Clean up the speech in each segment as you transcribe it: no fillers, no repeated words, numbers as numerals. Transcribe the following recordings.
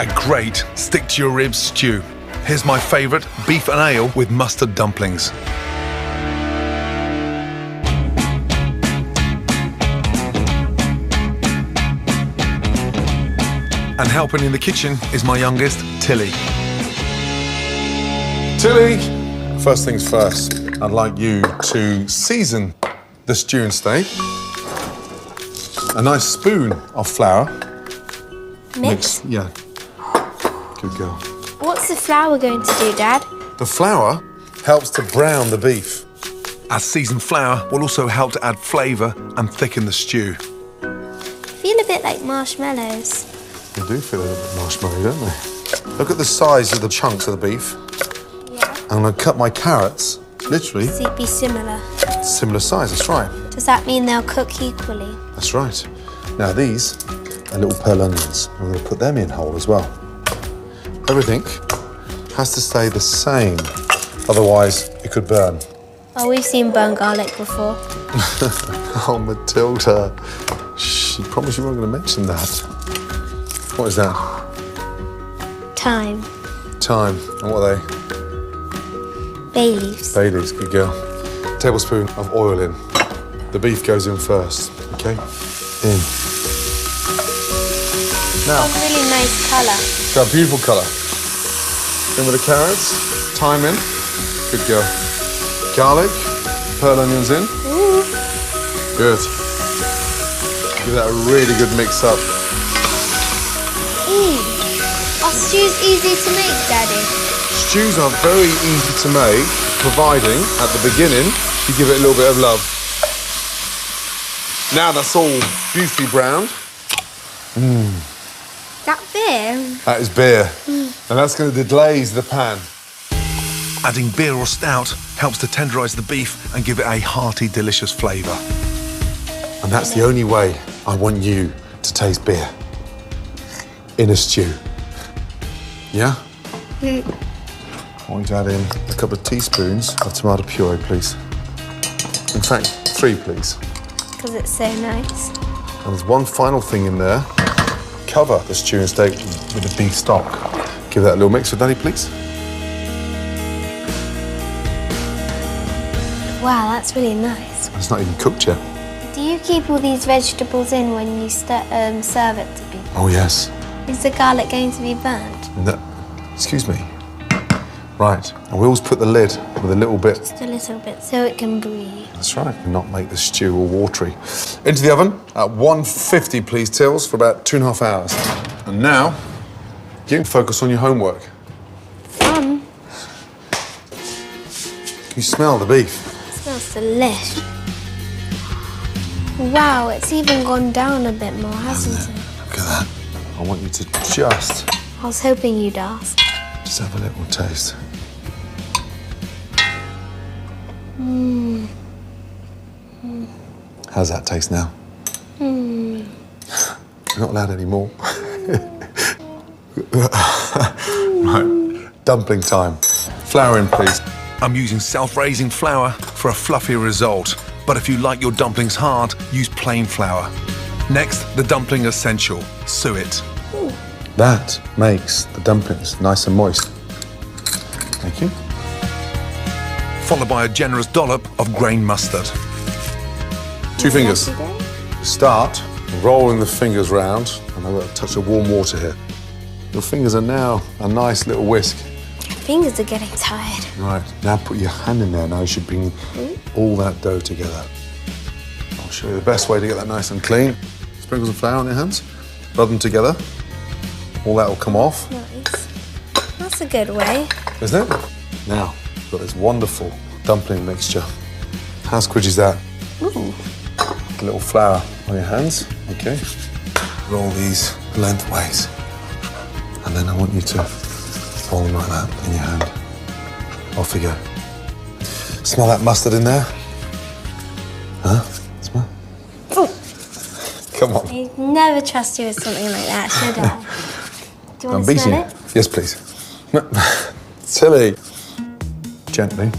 A great stick-to-your-ribs stew. Here's my favourite, beef and ale with mustard dumplings. And helping in the kitchen is my youngest, Tilly. Tilly, first things first, I'd like you to season the stew and steak. A nice spoon of flour. Mix? Yeah. Good girl. What's the flour going to do, Dad? The flour helps to brown the beef. As seasoned flour will also help to add flavour and thicken the stew. Feel a bit like marshmallows. They do feel a little bit marshmallowy, don't they? Look at the size of the chunks of the beef. Yeah. I'm going to cut my carrots, literally. So it'd be similar. Similar size, that's right. Does that mean they'll cook equally? That's right. Now these are little pearl onions. I'm going to put them in whole as well. Everything has to stay the same, otherwise it could burn. Oh, we've seen burnt garlic before. Oh, Matilda. Shh, you promised you weren't going to mention that. What is that? Thyme. Thyme. And what are they? Bay leaves. Bay leaves, good girl. Tablespoon of oil in. The beef goes in first, okay? In. Now. Oh, really nice colour. It's got a beautiful colour. In with the carrots, thyme in. Good girl. Garlic, pearl onions in. Ooh. Good. Give that a really good mix up. Are stews easy to make, Daddy? Stews are very easy to make, providing, at the beginning, you give it a little bit of love. Now that's all beautifully browned. That beer? That is beer. And that's going to deglaze the pan. Adding beer or stout helps to tenderise the beef and give it a hearty, delicious flavour. And that's the only way I want you to taste beer. In a stew. Yeah? I want you to add in a couple of teaspoons of tomato puree, please. In fact, 3, please. Because it's so nice. And there's one final thing in there. Cover the stew and steak with the beef stock. Give that a little mix for Daddy, please. Wow, that's really nice. It's not even cooked yet. Do you keep all these vegetables in when you serve it to people? Oh, yes. Is the garlic going to be burnt? No, excuse me. Right, and we always put the lid with a little bit. Just a little bit, so it can breathe. That's right, and not make the stew all watery. Into the oven at 150, please, Tills, for about 2.5 hours. And now, you can focus on your homework. Fun. You smell the beef. It smells delish. Wow, it's even gone down a bit more, hasn't it? Look at that. I want you to just I was hoping you'd ask. have a little taste. How's that taste now? You're not allowed any more. Right, dumpling time. Flour in, please. I'm using self-raising flour for a fluffier result, but if you like your dumplings hard, use plain flour. Next, the dumpling essential, suet. That makes the dumplings nice and moist. Thank you. Followed by a generous dollop of grain mustard. 2 fingers. Start rolling the fingers round, and I've got a touch of warm water here. Your fingers are now a nice little whisk. Fingers are getting tired. Right, now put your hand in there. Now you should bring all that dough together. I'll show you the best way to get that nice and clean. Sprinkles of flour on your hands, rub them together. All that will come off. Nice. That's a good way. Isn't it? Now, we've got this wonderful dumpling mixture. How squidgy is that? Ooh. A little flour on your hands, okay? Roll these lengthways. And then I want you to roll them like that in your hand. Off you go. Smell that mustard in there? Huh? Smell? Ooh. Come on. I never trust you with something like that, should I? Do you want to smell it? Yes, please. Tilly. Gently.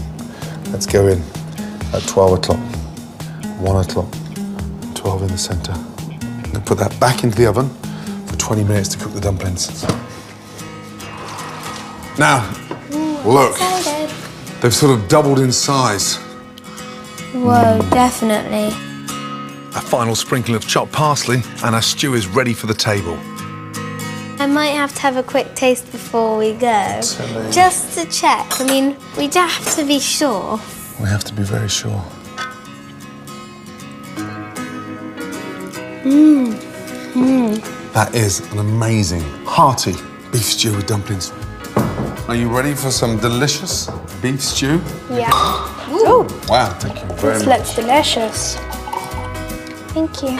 Let's go in at 12 o'clock, 1 o'clock, 12 in the centre. Then put that back into the oven for 20 minutes to cook the dumplings. Now, look, Excited. they've sort of doubled in size. Whoa, definitely. A final sprinkle of chopped parsley and our stew is ready for the table. I might have to have a quick taste before we go. Silly. Just to check. I mean, we'd have to be sure. We have to be very sure. That is an amazing, hearty beef stew with dumplings. Are you ready for some delicious beef stew? Yeah. Oh, Wow, thank you very this much. looks delicious. Thank you.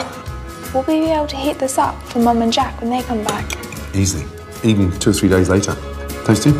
Will we be able to heat this up for Mum and Jack when they come back? Easily, even 2 or 3 days later. Tasty?